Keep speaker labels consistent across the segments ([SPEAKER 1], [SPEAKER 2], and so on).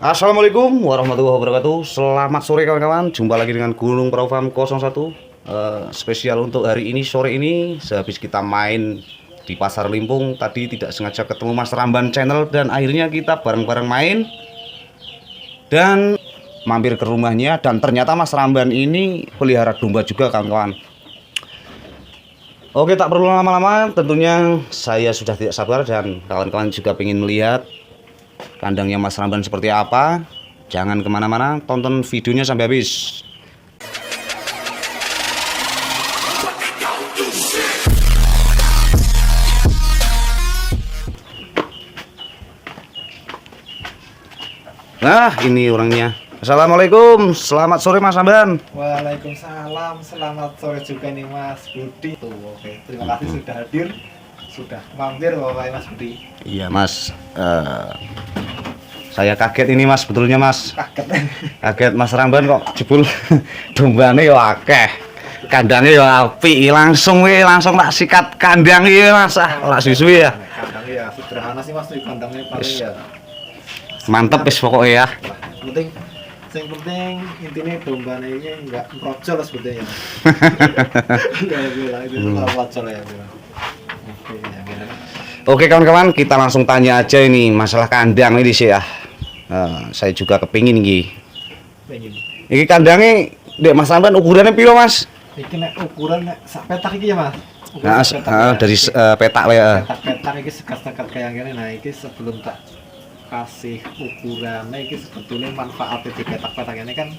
[SPEAKER 1] Assalamualaikum warahmatullahi wabarakatuh. Selamat sore kawan-kawan. Jumpa lagi dengan Gunung Perahu Farm 01. Spesial untuk hari ini, sore ini, sehabis kita main di Pasar Limpung, tadi tidak sengaja ketemu Mas Ramban Channel dan akhirnya kita bareng-bareng main dan mampir ke rumahnya. Dan ternyata Mas Ramban ini pelihara domba juga kawan-kawan. Oke, tak perlu lama-lama, tentunya saya sudah tidak sabar dan kawan-kawan juga ingin melihat kandangnya Mas Ramban seperti apa. Jangan kemana-mana, tonton videonya sampai habis. Nah, ini orangnya. Assalamualaikum, selamat sore Mas Ramban.
[SPEAKER 2] Waalaikumsalam, selamat sore juga nih Mas Budi. Tuh, oke, terima kasih sudah hadir, sudah mampir Bapak Mas Budi.
[SPEAKER 1] Iya Mas, saya kaget ini Mas, betulnya Mas. Kaget Mas Ramban kok jebul dombanya ya akeh, kandangnya ya api, langsung tak sikat kandang ya Mas. Ora suwi ya.
[SPEAKER 2] Kandangnya ya sederhana sih Mas, kandangnya paling ya.
[SPEAKER 1] Mantep wis pokoknya ya.
[SPEAKER 2] Yang penting intinya dombanya ini enggak merocol sebetulnya. Ya bilang itu merocol ya bilang. Oke, ya bilang.
[SPEAKER 1] Oke kawan-kawan, kita langsung tanya aja ini masalah kandang ini sih ya. Saya juga kepingin iki. Iki kandangnya Dek Mas Ramban ukurannya piro Mas?
[SPEAKER 2] Iki nek ukuran nek sak petak iki ya Mas.
[SPEAKER 1] Dari petak ya.
[SPEAKER 2] Petak iki sekat-sekat kayak gini. Nah, iki sebelum tak kasih ukurannya iki sebetulnya manfaatnya di petak-petak ini kan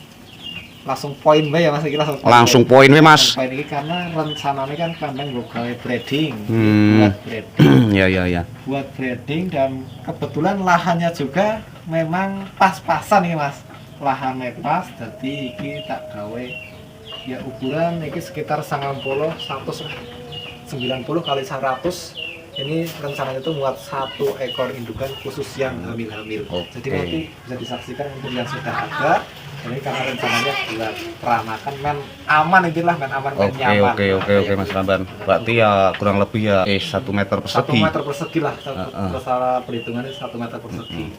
[SPEAKER 2] langsung poin bae ya Mas, iki
[SPEAKER 1] langsung poin we Mas.
[SPEAKER 2] Poin iki karena rencananya kan kandang gue gawe breeding. Buat breeding.
[SPEAKER 1] Ya.
[SPEAKER 2] Buat breeding dan kebetulan lahannya juga memang pas-pasan nih Mas. Lahannya pas, jadi iki tak gawe ya ukuran iki sekitar 90 kali 100. Ini rencananya itu muat 1 ekor indukan khusus yang hamil-hamil. Jadi nanti bisa disaksikan untuk yang sudah ada. Ini karena rencananya buat peranakan men aman, itulah men aman, men nyaman.
[SPEAKER 1] Oke Mas Ramban. Berarti ya kurang lebih ya 1 meter persegi.
[SPEAKER 2] 1 meter persegi lah. Masalah perhitungannya 1 meter persegi.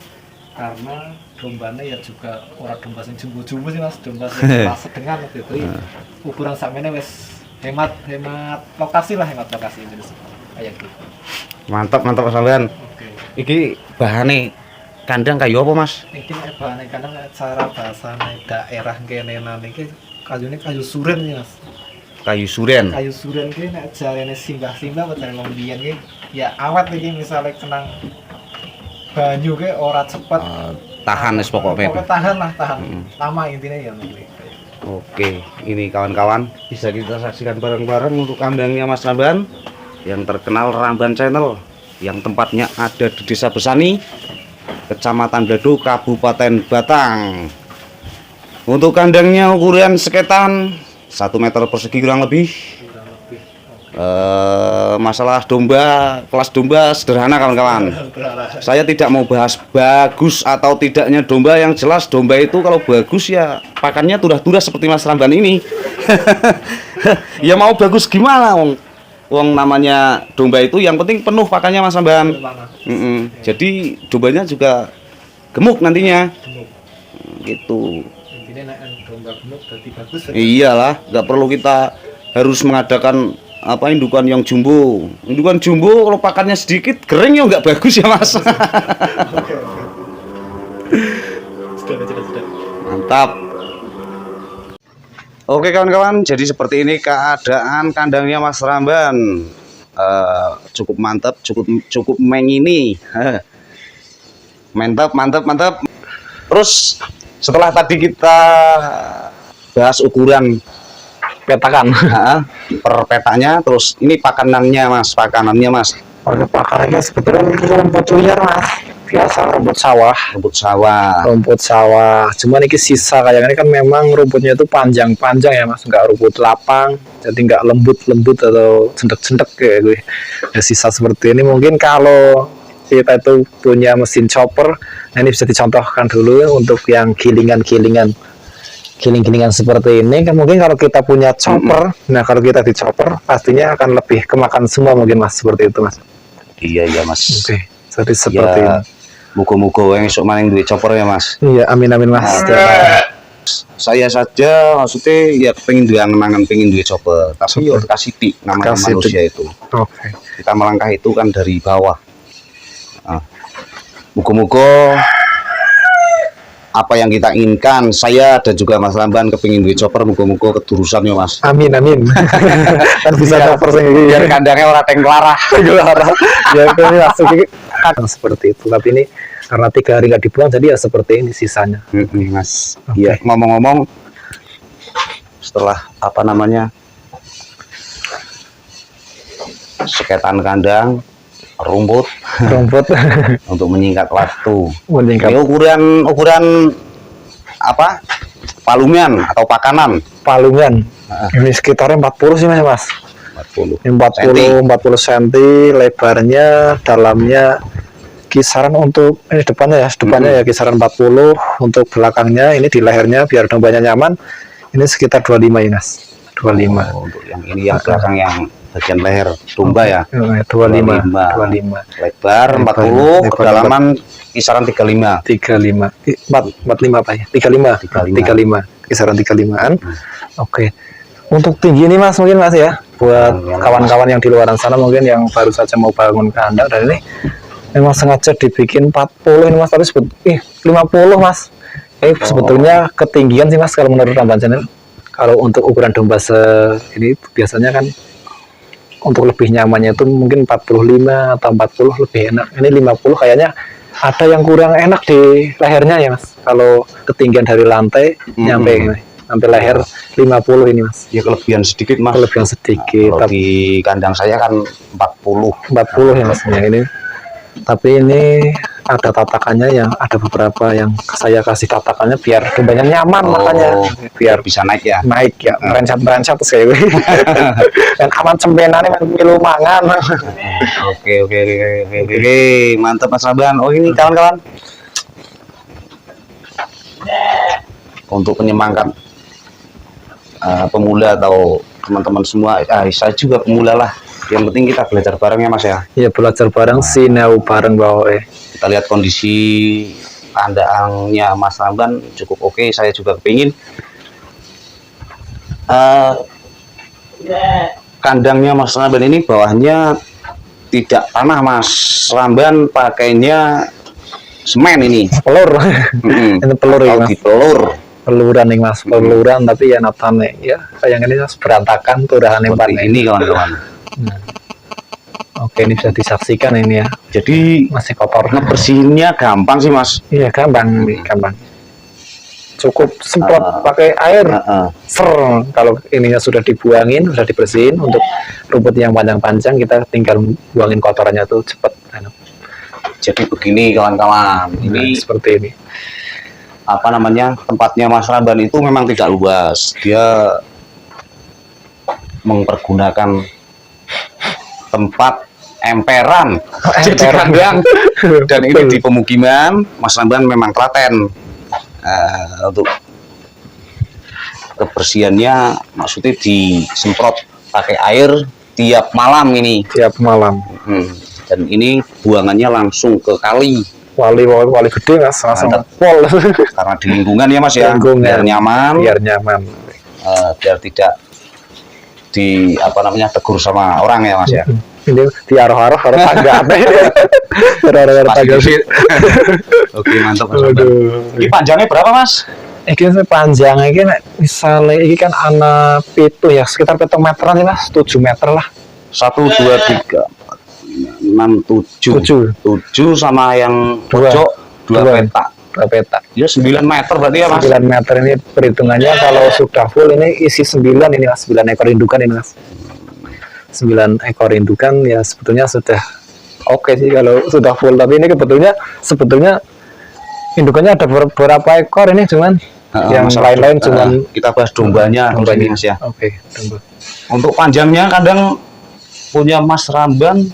[SPEAKER 2] Karena dombanya ya juga orang domba sing jumbo-jumbo sih Mas, domba sing sedengan gitu. Ukuran sakmene wis hemat lokasi lah, hemat lokasi ini kayak gitu.
[SPEAKER 1] Mantap Mas Ramban. Iki bahane kandang kayu apa Mas?
[SPEAKER 2] Iki bahane kandang cara bahasane daerah kenenan iki kayune kayu suren nih Mas.
[SPEAKER 1] Kayu suren.
[SPEAKER 2] Kayu suren ki nek jarene simbah-simbah utawa lombian ki ya awet iki misale kenang banyu ki ora cepet
[SPEAKER 1] tahan wis pokoknya.
[SPEAKER 2] Pokoknya tahan. Lama intinya ya.
[SPEAKER 1] Oke, ini kawan-kawan bisa kita saksikan bareng-bareng untuk kandangnya Mas Ramban yang terkenal Ramban Channel, yang tempatnya ada di Desa Besani, Kecamatan Dado, Kabupaten Batang. Untuk kandangnya ukuran sekitar 1 meter persegi kurang lebih. Masalah domba, kelas domba sederhana kawan-kawan. Saya tidak mau bahas bagus atau tidaknya domba, yang jelas domba itu kalau bagus ya pakannya turah-turah seperti Mas Ramban ini. Ya mau bagus gimana wong namanya domba itu yang penting penuh pakannya Mas Ramban. Jadi dombanya juga gemuk nantinya. Gitu.
[SPEAKER 2] Intinya nek domba gemuk jadi bagus.
[SPEAKER 1] Iyalah, nggak perlu kita harus mengadakan indukan yang jumbo. Indukan jumbo kalau pakannya sedikit kering ya nggak bagus ya Mas. Sudah. Mantap. Oke kawan-kawan, jadi seperti ini keadaan kandangnya Mas Ramban. Cukup mantap, cukup mengini. Mantap. Terus setelah tadi kita bahas ukuran petakan per petanya, terus ini pakanannya Mas.
[SPEAKER 2] Pakanannya sebetulnya rumput liar Mas, biasa rumput sawah. Cuman ini sisa kayak ini kan memang rumputnya itu panjang ya Mas, nggak rumput lapang, jadi nggak lembut atau cendek kayak gue. Ya, sisa seperti ini mungkin kalau kita itu punya mesin chopper, nah ini bisa dicontohkan dulu untuk yang gilingan seperti ini kan, mungkin kalau kita punya chopper, nah kalau kita di chopper pastinya akan lebih kemakan semua mungkin Mas, seperti itu Mas.
[SPEAKER 1] Iya Mas.
[SPEAKER 2] Oke, jadi seperti ini.
[SPEAKER 1] Muga-muga yang esuk maning duwe chopper ya Mas.
[SPEAKER 2] Iya, amin amin Mas.
[SPEAKER 1] Saya saja maksudnya ya pengen duwe angen-angen pengen duwe chopper, tapi yo kasih dik namanya
[SPEAKER 2] Kasih
[SPEAKER 1] manusia itu.
[SPEAKER 2] Oke.
[SPEAKER 1] Kita melangkah itu kan dari bawah. Nah, muga-muga apa yang kita inginkan, saya dan juga Mas Ramban kepingin duwe chopper, muga-muga kedurusan ya Mas.
[SPEAKER 2] Amin amin. Kan bisa cover sing iki
[SPEAKER 1] Biar kandangnya orang tengklarah.
[SPEAKER 2] Ya itu langsung seperti itu. Tapi ini karena 3 hari nggak dibuang, jadi ya seperti ini sisanya.
[SPEAKER 1] Mas. Iya, ngomong-ngomong setelah apa namanya seketan kandang rumput untuk menyingkat waktu.
[SPEAKER 2] Meningkat
[SPEAKER 1] Ini ukuran apa? Palungan atau pakanan.
[SPEAKER 2] palungan. Ini sekitarnya 40 sih Mas.
[SPEAKER 1] 40.
[SPEAKER 2] Ini 40 cm lebarnya, dalamnya kisaran untuk ini depannya ya kisaran 40, untuk belakangnya ini di lehernya biar dombanya nyaman ini sekitar 25 ya Mas. 25.
[SPEAKER 1] Untuk yang ini yang belakang yang bagian leher domba ya.
[SPEAKER 2] 25.
[SPEAKER 1] Lebar 40,
[SPEAKER 2] lebar
[SPEAKER 1] kedalaman kisaran 35.
[SPEAKER 2] 45 apa ya? 35. Kisaran 35-an. Oke. Untuk tinggi ini Mas mungkin Mas ya, buat kawan-kawan yang di luar sana mungkin yang baru saja mau bangun kandang, dan ini memang sengaja dibikin 40 ini Mas, tapi 50 Mas. Ini sebetulnya ketinggian sih Mas kalau menurut Ramban Channel. Kalau untuk ukuran domba ini biasanya kan untuk lebih nyamannya itu mungkin 45 atau 40 lebih enak. Ini 50 kayaknya ada yang kurang enak di lehernya ya Mas. Kalau ketinggian dari lantai sampai leher 50 ini Mas.
[SPEAKER 1] Ya kelebihan sedikit Mas.
[SPEAKER 2] Kelebihan sedikit.
[SPEAKER 1] Kalau di kandang saya kan 40
[SPEAKER 2] ya Mas ya ini. Tapi ini ada tatakannya, yang ada beberapa yang saya kasih tatakannya biar dombanya nyaman, makanya biar
[SPEAKER 1] bisa naik ya.
[SPEAKER 2] merencet kayak gue. Dan aman cembenane milu mangan.
[SPEAKER 1] Oke, mantap Mas Ramban. Oh ini kawan-kawan, untuk penyemangat pemula atau teman-teman semua, saya juga pemula lah. Yang penting kita belajar bareng ya Mas ya.
[SPEAKER 2] Iya, belajar bareng, sinau bareng bawa.
[SPEAKER 1] Kita lihat kondisi kandangnya Mas Ramban cukup oke. Saya juga kepingin kandangnya Mas Ramban ini bawahnya tidak tanah Mas Ramban, pakainya semen ini.
[SPEAKER 2] Pelur. Ini pelur ya Mas. Peluran nih Mas, peluran tapi ya natane ya kayak ini Mas, berantakan tuh udah aneh banget
[SPEAKER 1] ini kawan-kawan.
[SPEAKER 2] Oke, ini bisa disaksikan ini ya.
[SPEAKER 1] Jadi
[SPEAKER 2] masih kotor.
[SPEAKER 1] Ngebersihinnya gampang sih Mas.
[SPEAKER 2] Iya gampang, gampang. Cukup semprot pakai air. Kalau ininya sudah dibuangin, sudah dibersihin, untuk rumput yang panjang-panjang kita tinggal buangin kotorannya tuh cepet.
[SPEAKER 1] Jadi begini kawan-kawan, ini
[SPEAKER 2] seperti ini.
[SPEAKER 1] Apa namanya, tempatnya Mas Ramban itu memang tidak luas. Dia mempergunakan tempat emperan jadi kandang, dan ini di pemukiman. Mas Ramban memang telaten untuk kebersihannya, maksudnya disemprot pakai air tiap malam ini. Dan ini buangannya langsung ke kali.
[SPEAKER 2] Wali gede Mas, langsung pol.
[SPEAKER 1] Karena di lingkungan ya Mas ya, biar nyaman, biar tidak di apa namanya tegur sama orang ya Mas ya.
[SPEAKER 2] Ini di arah tangga.
[SPEAKER 1] Oke, mantap Mas. Ini panjangnya berapa Mas?
[SPEAKER 2] Ini panjangnya ini misalnya ini kan anak pitu ya, sekitar 7 meteran ya Mas, 7 meter lah.
[SPEAKER 1] 1, 2, 3, 4, 5, 6, 7 sama yang pojok 2 petak. Ya 9 meter berarti ya Mas.
[SPEAKER 2] 9 meter ini perhitungannya kalau sudah full ini isi 9 ini Mas, 9 ekor indukan ini Mas. 9 ekor indukan ya sebetulnya sudah oke sih kalau sudah full, tapi ini sebetulnya indukannya ada beberapa ekor ini, cuman yang lain-lain cuman
[SPEAKER 1] kita bahas dombanya Mas ya.
[SPEAKER 2] Oke, domba.
[SPEAKER 1] Untuk panjangnya kadang punya Mas Ramban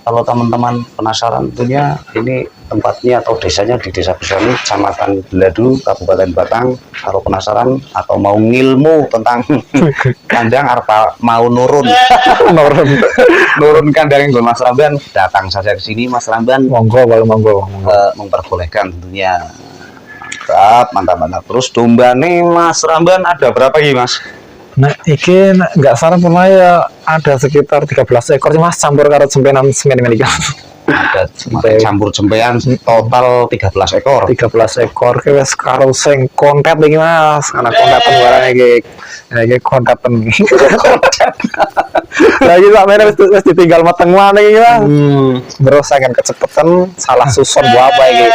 [SPEAKER 1] Kalau teman-teman penasaran tentunya ini tempatnya atau desanya di Desa Besoni, Kecamatan Beladu, Kabupaten Batang. Kalau penasaran atau mau ngilmu tentang kandang atau mau nurun nurun kandang yang Mas Ramban, datang saja ke sini Mas Ramban.
[SPEAKER 2] Monggo, kalau monggo.
[SPEAKER 1] Memperbolehkan tentunya. Mantap. Terus domba nih Mas Ramban ada berapa ini Mas?
[SPEAKER 2] Nah, iki nggak salah pernah ya ada sekitar 13 ekor sih Mas, campur karo jempenan semen ini kan.
[SPEAKER 1] Ada campur jempean total 13 ekor.
[SPEAKER 2] 13 ekor ke wis karo sing kontet iki Mas. Anak kontetan barang iki kontetan. Lagi sampe wis ditinggal meteng maneh iki Mas. Terus akan kecepetan salah susun buah apa iki.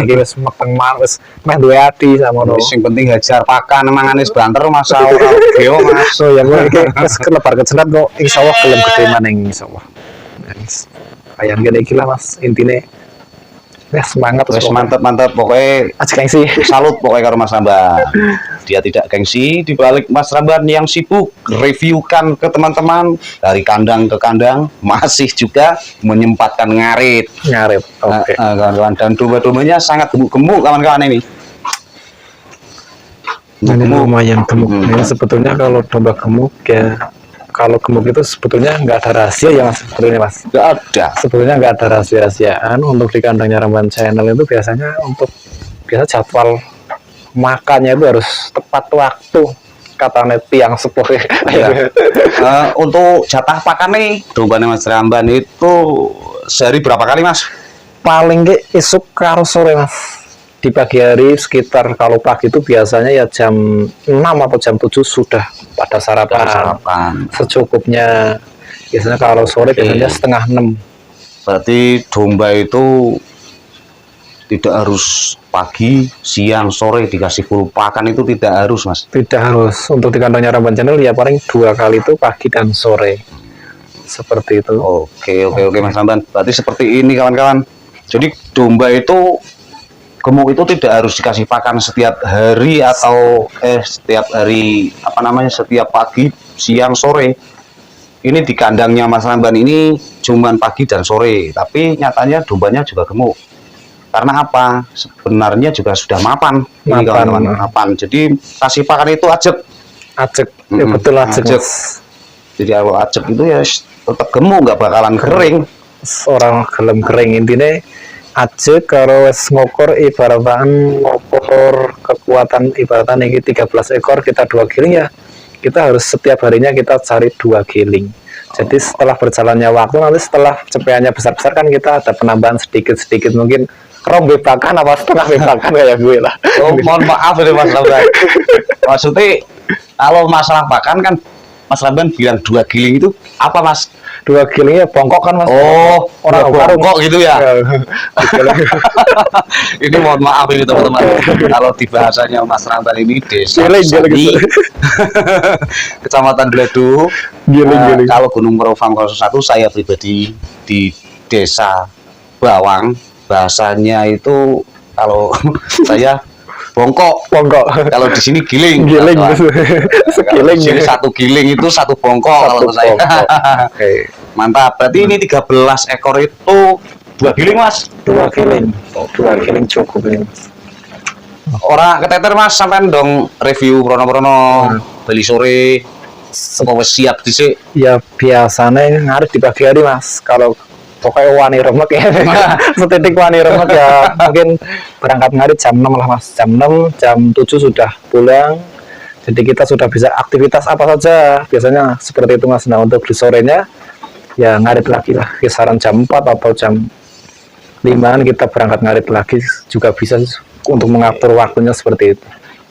[SPEAKER 2] Iki wis meteng maneh wis meh duwe ati samono.
[SPEAKER 1] Sing penting hajar pakan mangane banter Mas ora geo Mas.
[SPEAKER 2] So ya gue wis kelebar kecenat kok insyaallah gelem gede maning insyaallah. Kayak gini gila Mas, intinya semangat.
[SPEAKER 1] Wes mantap pokoknya
[SPEAKER 2] aja gengsi.
[SPEAKER 1] Salut pokoknya karo Mas Ramban. Dia tidak gengsi di balik Mas Ramban yang sibuk reviewkan ke teman-teman dari kandang ke kandang, masih juga menyempatkan ngarit.
[SPEAKER 2] Oke.
[SPEAKER 1] Kawan-kawan, dan domba-dombanya sangat gemuk-gemuk kawan-kawan ini.
[SPEAKER 2] Ini lumayan gemuk. Ini sebetulnya kalau domba gemuk ya, kalau gemuk itu sebetulnya nggak ada rahasia ya Mas, sebetulnya Mas.
[SPEAKER 1] Nggak ada.
[SPEAKER 2] Sebetulnya nggak ada rahasia-rahasiaan untuk di kandangnya Ramban Channel itu biasa jadwal makannya itu harus tepat waktu, katanya tiang sepuh.
[SPEAKER 1] Ya. Untuk jatah pakan nih dombanya Mas Ramban itu sehari berapa kali Mas?
[SPEAKER 2] Paling ke isuk karo sore Mas. Di pagi hari sekitar, kalau pagi itu biasanya ya jam 6 atau jam 7 sudah pada sarapan. Secukupnya. Biasanya kalau sore biasanya setengah 6.
[SPEAKER 1] Berarti domba itu tidak harus pagi, siang, sore dikasih full pakan, itu tidak harus Mas?
[SPEAKER 2] Tidak harus. Untuk di kandangnya Ramban Channel ya paling 2 kali itu pagi dan sore. Seperti itu.
[SPEAKER 1] Oke Mas Ramban. Berarti seperti ini kawan-kawan. Jadi domba itu gemuk itu tidak harus dikasih pakan setiap hari atau setiap hari setiap pagi, siang, sore. Ini di kandangnya Mas Ramban ini cuman pagi dan sore, tapi nyatanya dombanya juga gemuk. Karena apa? Sebenarnya juga sudah mapan. Mapan. Jadi kasih pakan itu ajek.
[SPEAKER 2] Ya betul ajek.
[SPEAKER 1] Jadi kalau ajek itu ya tetap gemuk, nggak bakalan kering.
[SPEAKER 2] Orang gelem kering intinya aja karo wis ngokor kekuatan ibaratan ini 13 ekor kita 2 giling ya, kita harus setiap harinya kita cari 2 giling. Jadi setelah berjalannya waktu, nanti setelah cepeannya besar-besar kan kita ada penambahan sedikit-sedikit, mungkin rombe pakan apa setengah pakan kayak gue lah.
[SPEAKER 1] Mohon maaf ini Mas Ramban. Maksudnya kalau masalah pakan kan Mas Ramban bilang 2 giling itu apa Mas?
[SPEAKER 2] 2 gilingnya bongkok kan Mas?
[SPEAKER 1] Orang bongkok gitu ya. Ini mohon maaf ini teman-teman. Kalau di bahasanya Mas Ramban ini desa Besoni, Kecamatan Beladu. Kalau Gunung Merapi 01, saya pribadi di Desa Bawang, bahasanya itu kalau saya bongkok. Kalau di sini giling.
[SPEAKER 2] Segiling.
[SPEAKER 1] Di sini 1 giling itu 1 bongkok kalau saya. Mantap. Berarti ini 13 ekor itu 2 giling Mas.
[SPEAKER 2] 2 giling cukup ini Mas.
[SPEAKER 1] Orang keteter Mas sampean dong review prono-prono beli sore. Apa siap dhisik?
[SPEAKER 2] Ya biasanya ngarit di pagi hari Mas. Kalau pokoknya wani remek ya. Setitik wani remek ya. Mungkin berangkat ngarit jam 6 lah Mas. Jam 6, jam 7 sudah pulang. Jadi kita sudah bisa aktivitas apa saja. Biasanya seperti itu Mas. Nah untuk di sorenya ya ngarit lagi lah. Kisaran jam 4 atau jam 5 kita berangkat ngarit lagi juga bisa untuk mengatur waktunya seperti itu.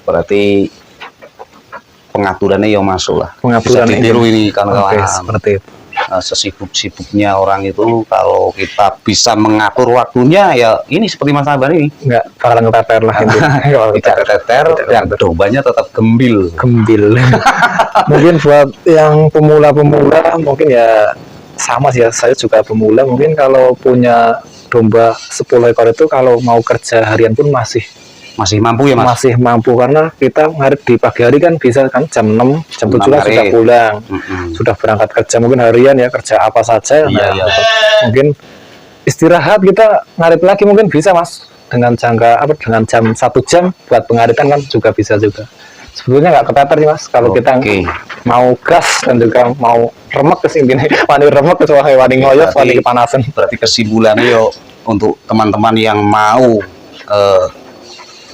[SPEAKER 1] Berarti pengaturannya yang masuk lah.
[SPEAKER 2] Pengaturan
[SPEAKER 1] bisa ditiru ini kawan-kawan.
[SPEAKER 2] Seperti itu.
[SPEAKER 1] Sesibuk-sibuknya orang itu kalau kita bisa mengatur waktunya ya ini seperti Mas Ramban ini
[SPEAKER 2] nggak bakalan ngeteter lah
[SPEAKER 1] tidak keteter, yang dombanya tetap gembil.
[SPEAKER 2] Mungkin buat yang pemula mungkin ya sama sih ya, saya juga pemula, mungkin kalau punya domba 10 ekor itu kalau mau kerja harian pun masih
[SPEAKER 1] Masih mampu ya Mas?
[SPEAKER 2] Masih mampu karena kita ngarit di pagi hari kan bisa kan jam 6, jam 7 kan sudah
[SPEAKER 1] ngarit.
[SPEAKER 2] pulang. Sudah berangkat kerja mungkin harian ya, kerja apa saja.
[SPEAKER 1] Iya, iya.
[SPEAKER 2] Mungkin istirahat kita ngarit lagi mungkin bisa Mas, dengan dengan jam 1 jam buat pengaritan kan juga bisa juga. Sebetulnya nggak keteter sih Mas kalau kita mau gas dan juga mau remek ke sini wani remek ke wani ngoyos wani kepanasan.
[SPEAKER 1] Berarti kesimpulannya yo untuk teman-teman yang mau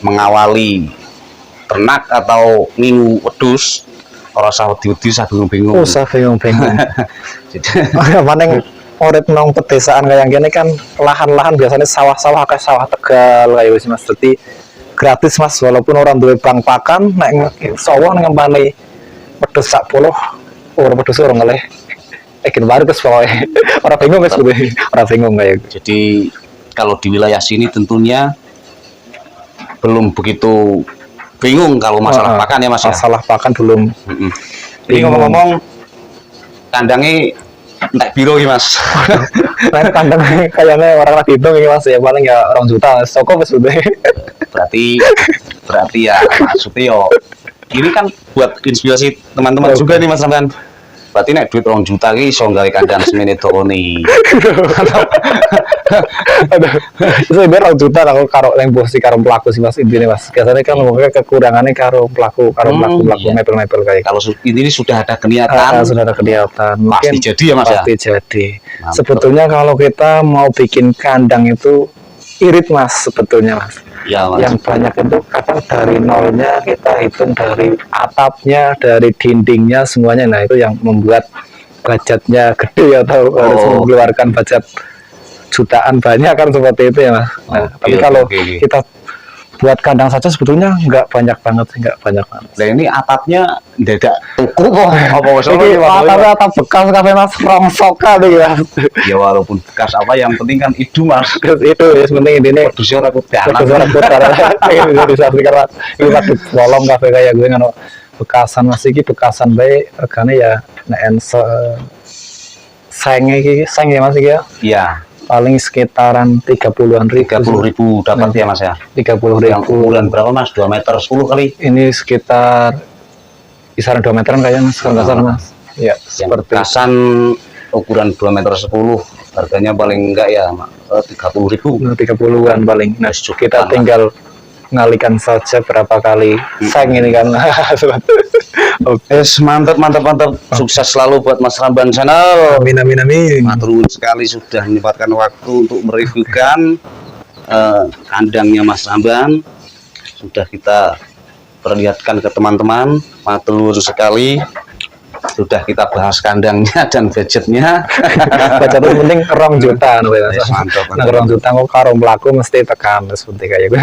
[SPEAKER 1] mengawali ternak atau ngingu wedhus ora usah wedi-wedi, usah bingung-bingung.
[SPEAKER 2] Usah bingung-bingung.
[SPEAKER 1] Jadi
[SPEAKER 2] Maneng urip nang pedesaan kayak gini kan lahan-lahan biasanya sawah-sawah kayak sawah Tegal kayak wis Mas. Jadi gratis Mas, walaupun orang duwe bang pakan nek sawah nang ngempane wedhus sak puluh ora wedhus ora ngeleh. Ekin baru kes pokoke. Ora bingung wis kuwi. Ora bingung kayak.
[SPEAKER 1] Jadi kalau di wilayah sini tentunya belum begitu bingung kalau masalah pakan ya Mas.
[SPEAKER 2] Masalah pakan belum.
[SPEAKER 1] Ini ngomong-ngomong kandangnya entek biru ya Mas.
[SPEAKER 2] Nah, kandang kayaknya orang lagi hitung ini Mas ya, paling ya 2 juta toko wis udah.
[SPEAKER 1] Berarti ya maksudnya yo ini kan buat inspirasi teman-teman juga nih Mas Ramdan. Berarti nek duit 2 juta ki iso gawe kandang semene toni.
[SPEAKER 2] Aduh. Itu biar 2 juta aku karo yang bosi karo pelaku sih Mas intine Mas. Biasanya kan mungkin kekurangannya karo pelaku
[SPEAKER 1] Iya.
[SPEAKER 2] mepel-mepel kayak.
[SPEAKER 1] Kalau ini sudah ada niatan,
[SPEAKER 2] Sudah ada kelihatan.
[SPEAKER 1] pasti jadi ya Mas ya.
[SPEAKER 2] Pasti jadi.
[SPEAKER 1] Mantap.
[SPEAKER 2] Sebetulnya kalau kita mau bikin kandang itu irit Mas sebetulnya Mas.
[SPEAKER 1] Ya Mas.
[SPEAKER 2] Yang banyak itu kadang dari nolnya kita hitung dari atapnya, dari dindingnya semuanya. Nah itu yang membuat budgetnya gede atau harus mengeluarkan budget jutaan banyak kan seperti itu ya Mas. Nah, tapi kalau kita buat kandang saja sebetulnya nggak banyak banget.
[SPEAKER 1] Nah ini atapnya dadak tuku kok apa wis
[SPEAKER 2] Ini atap bekas kafe Mas rongsok kali ya.
[SPEAKER 1] ya walaupun bekas apa yang penting kan itu Mas.
[SPEAKER 2] Itu ya penting ini
[SPEAKER 1] Wedhusnya ora kudanan.
[SPEAKER 2] suara putar ini bisa karena ini waktu bolong kafe kayak gue kan bekasan Mas iki bekasan bae regane ya nek senge iki seng ya Mas iki ya.
[SPEAKER 1] Iya,
[SPEAKER 2] Paling sekitaran 30-an ribu.
[SPEAKER 1] 30.000 dapat ya Mas ya.
[SPEAKER 2] 30.000.
[SPEAKER 1] Yang ukuran berapa Mas? 2 meter 10 kali.
[SPEAKER 2] Ini sekitar kisaran 2 meteran kayaknya Mas kalau nggak salah Mas. Ya,
[SPEAKER 1] Yang
[SPEAKER 2] seperti
[SPEAKER 1] bekasan ukuran 2 meter 10 harganya paling enggak ya 30.000.
[SPEAKER 2] 30-an paling. Nah,
[SPEAKER 1] Cukup
[SPEAKER 2] kita
[SPEAKER 1] lah.
[SPEAKER 2] tinggal ngalikan saja berapa kali seng ini kan. Oke.
[SPEAKER 1] Mantap. Sukses selalu buat Mas Ramdan Channel.
[SPEAKER 2] Amin.
[SPEAKER 1] Matur nuwun sekali sudah menyempatkan waktu untuk mereviewkan kandangnya Mas Ramdan. Sudah kita perlihatkan ke teman-teman. Matur nuwun sekali. Sudah kita bahas kandangnya dan budgetnya.
[SPEAKER 2] Budget itu penting 2 juta
[SPEAKER 1] Yes, mantap.
[SPEAKER 2] Nah, 2 juta kok karo mlaku mesti tekan seperti kayak gue.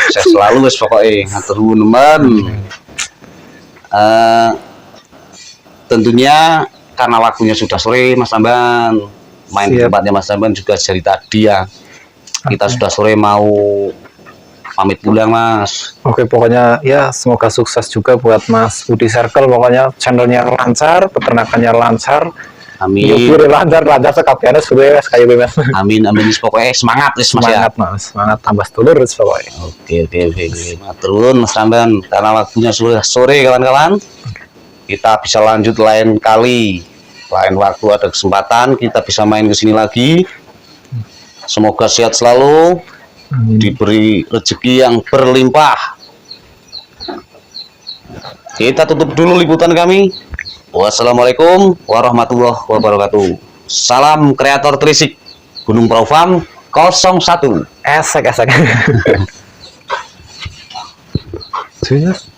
[SPEAKER 1] Sukses selalu wis pokoke. Matur nuwun teman. Tentunya karena waktunya sudah sore Mas Ramdan, main ke
[SPEAKER 2] Siap.
[SPEAKER 1] tempatnya Mas Ramdan juga dari tadi ya. Kita sudah sore mau pamit pulang Mas.
[SPEAKER 2] Oke, pokoknya ya semoga sukses juga buat Mas Budi Circle. Pokoknya channelnya lancar, peternakannya lancar,
[SPEAKER 1] Amin.
[SPEAKER 2] YouTube lancar sekalian sudah kayak gue Mas.
[SPEAKER 1] Amin. Pokoknya semangat wis Mas ya.
[SPEAKER 2] Semangat Mas, semangat tambah sedulur wis pokoknya.
[SPEAKER 1] Oke. Matur nuwun Mas Ramdan, karena waktunya sudah sore kawan-kawan. Kita bisa lanjut lain kali. Lain waktu ada kesempatan kita bisa main ke sini lagi. Semoga sehat selalu, diberi rezeki yang berlimpah. Kita tutup dulu liputan kami. Wassalamualaikum warahmatullahi wabarakatuh. Salam kreator Trisik Gunung Prau Farm 01.
[SPEAKER 2] Esek. Serius?